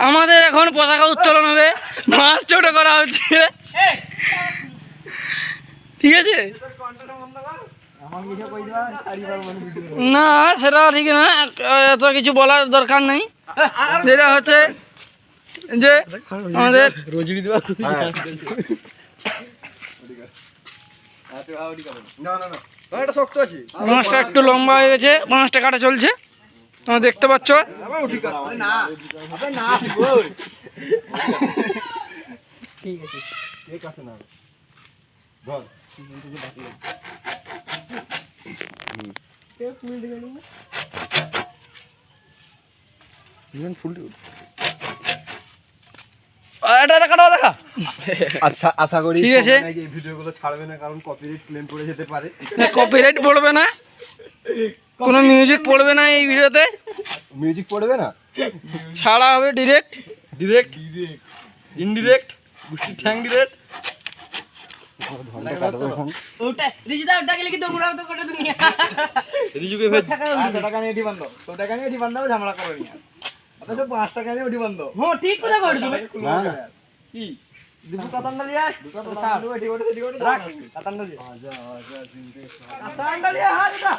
আমাদের এখন পতাকা উত্তোলন হবে, মাছ ছোট করা হচ্ছে, ঠিক আছে? না সেটা ঠিক না, এত কিছু বলার দরকার নেই। যেটা হচ্ছে যে আমাদের মাছটা একটু লম্বা হয়ে গেছে, মাছটা কাটা চলছে, তোমরা দেখতে পাচ্ছ। আচ্ছা, আশা করি ঠিক আছে, এই ভিডিওগুলো ছাড়বে না, কারণ কপিরাইট ক্লেম করে যেতে পারে। কপিরাইট পড়বে না, কোনো মিউজিক পড়বে না এই ভিডিওতে, মিউজিক পড়বে না, ছাড়া হবে ডিরেক্ট ইনডিরেক্ট গুষ্টি ঠ্যাং ডিরেক্ট। রিজুকে ভেজ 5 টাকা নিয়ে এটি বন্ধ, 100 টাকা নিয়ে এটি বন্ধ, ঝামেলা করবে না। আচ্ছা 5 টাকা নিয়ে ওটি বন্ধ। হ্যাঁ ঠিক কথা কইছো তুমি। না কি দিবু কাতান্ডা লিয়া দুটো তো এটি ওটি রাখ কাতান্ডা লিয়া। আচ্ছা আচ্ছা কাতান্ডা লিয়া হ্যাঁ এটা